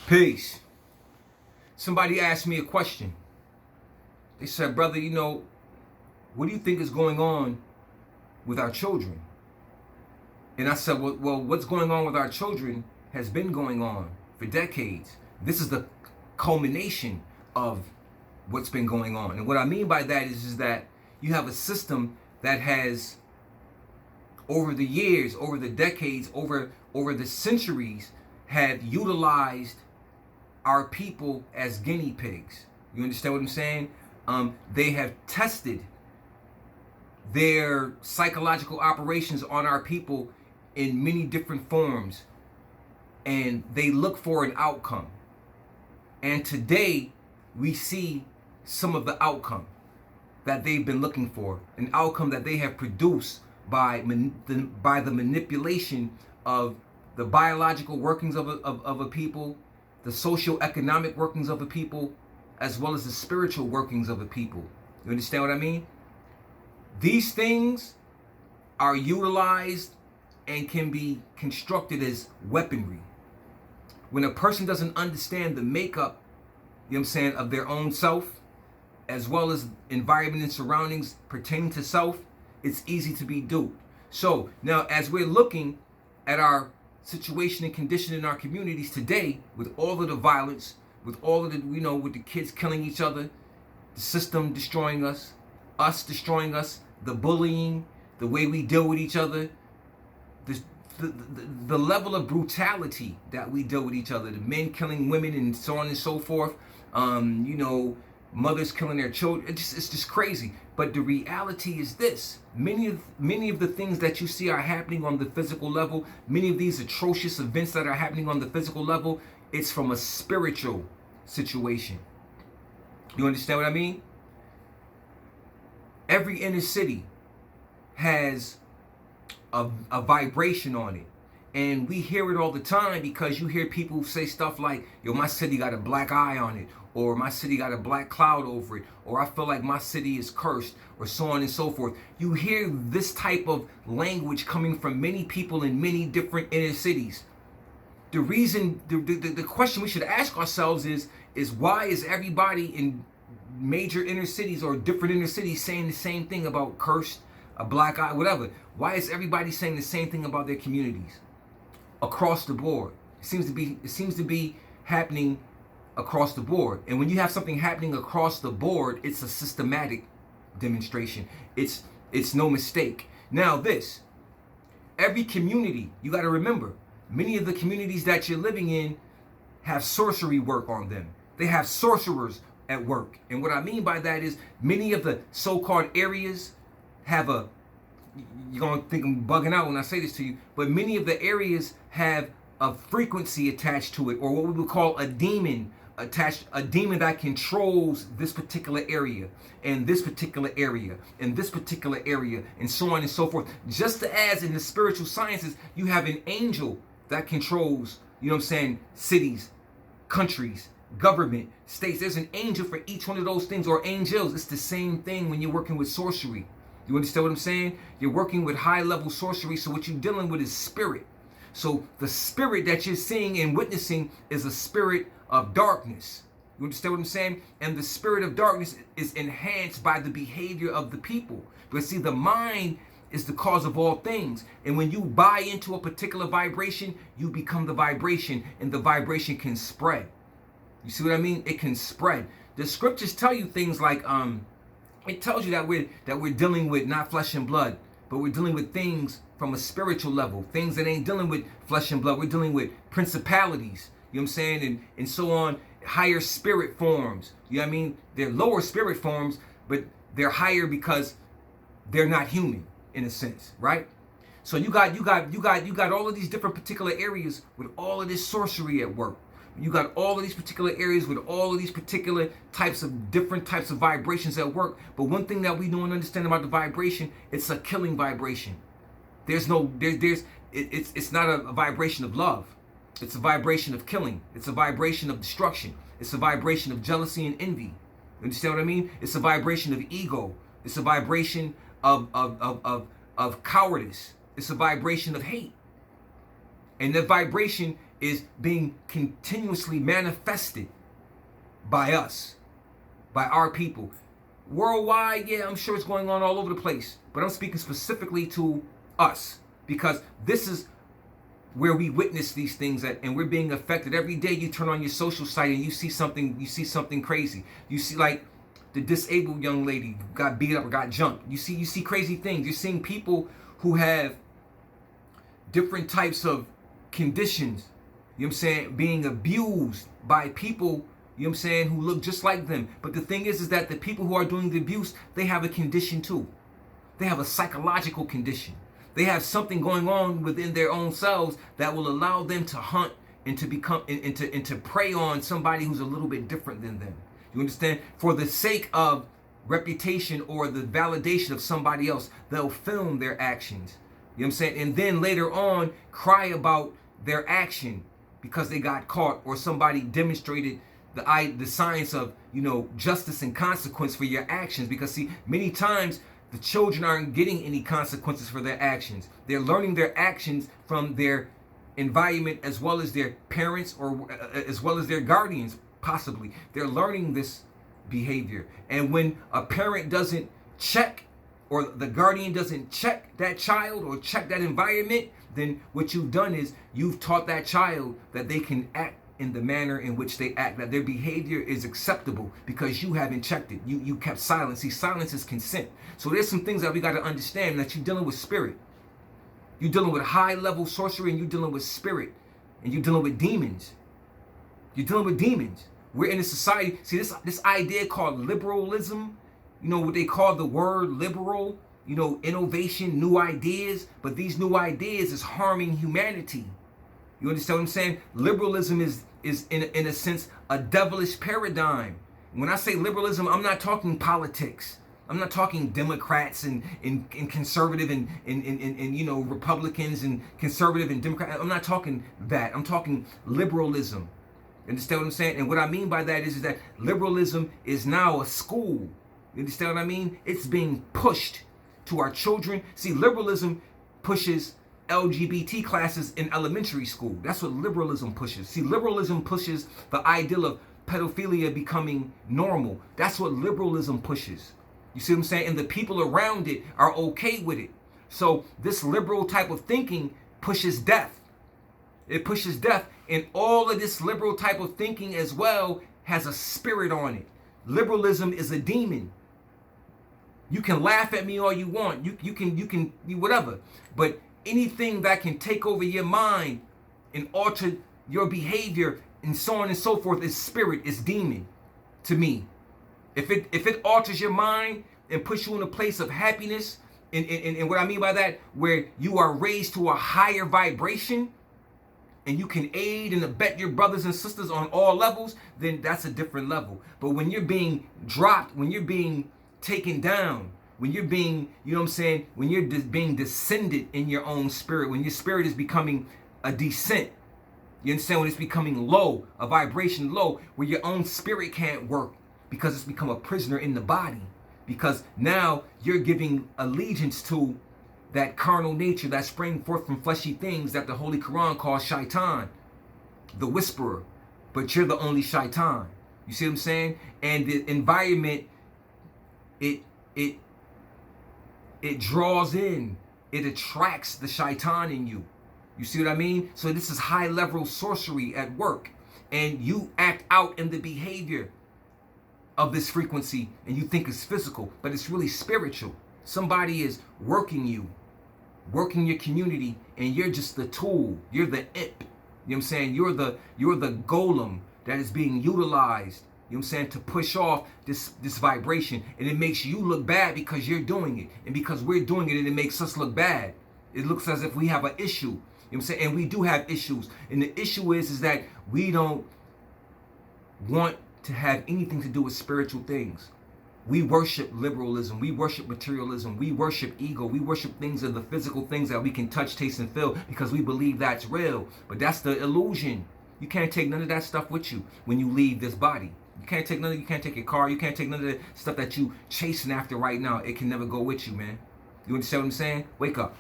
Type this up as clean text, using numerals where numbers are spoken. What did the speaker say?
Peace. Somebody asked me a question. They said, brother, what do you think is going on with our children? And I said, well, what's going on with our children has been going on for decades. This is the culmination of what's been going on. And what I mean by that is that you have a system that has, over the years, over the decades, over the centuries, have utilized our people as guinea pigs. You understand what I'm saying? They have tested their psychological operations on our people in many different forms, and they look for an outcome. And today we see some of the outcome that they've been looking for, an outcome that they have produced by the manipulation of the biological workings of a people, the socio-economic workings of a people, as well as the spiritual workings of a people. You understand what I mean? These things are utilized and can be constructed as weaponry. When a person doesn't understand the makeup, of their own self, as well as environment and surroundings pertaining to self, it's easy to be duped. So now, as we're looking at our situation and condition in our communities today, with all of the violence, with all of the, with the kids killing each other, the system destroying us destroying us, the bullying, the way we deal with each other, the level of brutality that we deal with each other, the men killing women and so on and so forth, mothers killing their children. It's just crazy. But the reality is this: many of the things that you see are happening on the physical level. Many of these atrocious events that are happening on the physical level, it's from a spiritual situation. You understand what I mean? Every inner city has a vibration on it. And we hear it all the time because you hear people say stuff like, yo, my city got a black eye on it, or my city got a black cloud over it, or I feel like my city is cursed, or so on and so forth. You hear this type of language coming from many people in many different inner cities. The reason, the question we should ask ourselves is why is everybody in major inner cities or different inner cities saying the same thing about cursed, a black eye, whatever? Why is everybody saying the same thing about their communities? Across the board. It seems to be happening across the board. And when you have something happening across the board, it's a systematic demonstration. It's no mistake. Now every community, you got to remember, many of the communities that you're living in have sorcery work on them. They have sorcerers at work. And what I mean by that is many of the so-called areas have you're going to think I'm bugging out when I say this to you, but many of the areas have a frequency attached to it, or what we would call a demon attached, a demon that controls this particular area, and this particular area, and this particular area, and so on and so forth. Just as in the spiritual sciences, you have an angel that controls, cities, countries, government, states. There's an angel for each one of those things, or angels. It's the same thing when you're working with sorcery. You understand what I'm saying? You're working with high-level sorcery, so what you're dealing with is spirit. So the spirit that you're seeing and witnessing is a spirit of darkness. You understand what I'm saying? And the spirit of darkness is enhanced by the behavior of the people. But see, the mind is the cause of all things. And when you buy into a particular vibration, you become the vibration, and the vibration can spread. You see what I mean? It can spread. The scriptures tell you things like, it tells you that we're dealing with not flesh and blood, but we're dealing with things from a spiritual level, things that ain't dealing with flesh and blood. We're dealing with principalities, you know what I'm saying, and so on, higher spirit forms. You know what I mean? They're lower spirit forms, but they're higher because they're not human in a sense, right? So you got all of these different particular areas with all of this sorcery at work. You got all of these particular areas with all of these particular different types of vibrations at work. But one thing that we don't understand about the vibration, it's a killing vibration. It's not a vibration of love. It's a vibration of killing. It's a vibration of destruction. It's a vibration of jealousy and envy. You understand what I mean? It's a vibration of ego. It's a vibration of cowardice. It's a vibration of hate. And that vibration is being continuously manifested by us, by our people. Worldwide, yeah, I'm sure it's going on all over the place, but I'm speaking specifically to us because this is where we witness these things at, and we're being affected. Every day you turn on your social site and you see something crazy. You see like the disabled young lady got beat up or got jumped. You see crazy things. You're seeing people who have different types of conditions, you know what I'm saying, being abused by people, you know what I'm saying, who look just like them. But the thing is that the people who are doing the abuse, they have a condition too. They have a psychological condition. They have something going on within their own selves that will allow them to hunt and to become and to prey on somebody who's a little bit different than them. You understand? For the sake of reputation or the validation of somebody else, they'll film their actions. You know what I'm saying? And then later on cry about their action because they got caught or somebody demonstrated the science of, you know, justice and consequence for your actions. Because see, many times the children aren't getting any consequences for their actions. They're learning their actions from their environment as well as their parents or as well as their guardians, possibly. They're learning this behavior. And when a parent doesn't check or the guardian doesn't check that child or check that environment, then what you've done is you've taught that child that they can act in the manner in which they act, that their behavior is acceptable because you haven't checked it. You kept silence. See, silence is consent. So there's some things that we got to understand, that you're dealing with spirit. You're dealing with high level sorcery, and you're dealing with spirit, and you're dealing with demons. You're dealing with demons. We're in a society, see this idea called liberalism, you know what they call the word liberal, you know, innovation, new ideas, but these new ideas is harming humanity. You understand what I'm saying? Liberalism is in a sense a devilish paradigm. When I say liberalism, I'm not talking politics. I'm not talking Democrats and conservative and you know, Republicans and conservative and Democrat. I'm not talking that. I'm talking liberalism. Understand what I'm saying? And what I mean by that is that liberalism is now a school. You understand what I mean? It's being pushed to our children. See, liberalism pushes LGBT classes in elementary school. That's what liberalism pushes. See, liberalism pushes the ideal of pedophilia becoming normal. That's what liberalism pushes. You see what I'm saying? And the people around it are okay with it. So this liberal type of thinking pushes death. It pushes death. And all of this liberal type of thinking as well has a spirit on it. Liberalism is a demon. You can laugh at me all you want. You can whatever. But anything that can take over your mind and alter your behavior and so on and so forth is spirit, is demon to me. If it alters your mind and puts you in a place of happiness, and what I mean by that, where you are raised to a higher vibration and you can aid and abet your brothers and sisters on all levels, then that's a different level. But when you're being dropped, when you're being taken down, when you're being, you know what I'm saying, when you're being descended in your own spirit, when your spirit is becoming a descent, you understand, when it's becoming low, a vibration low, where your own spirit can't work because it's become a prisoner in the body. Because now you're giving allegiance to that carnal nature that sprang forth from fleshy things that the Holy Quran calls shaitan, the whisperer. But you're the only shaitan. You see what I'm saying? And the environment, it draws in, it attracts the shaitan in you. You see what I mean? So this is high level sorcery at work. And you act out in the behavior of this frequency and you think it's physical, but it's really spiritual. Somebody is working you, working your community, and you're just the tool. You're the imp. You know what I'm saying? You're the golem that is being utilized, you know what I'm saying, to push off this vibration. And it makes you look bad because you're doing it. And because we're doing it, and it makes us look bad. It looks as if we have an issue. You know what I'm saying? And we do have issues. And the issue is that we don't want to have anything to do with spiritual things. We worship liberalism. We worship materialism. We worship ego. We worship things of the physical things that we can touch, taste, and feel because we believe that's real. But that's the illusion. You can't take none of that stuff with you when you leave this body. You can't take none of, you can't take your car. You can't take none of the stuff that you chasing after right now. It can never go with you, man. You understand what I'm saying? Wake up.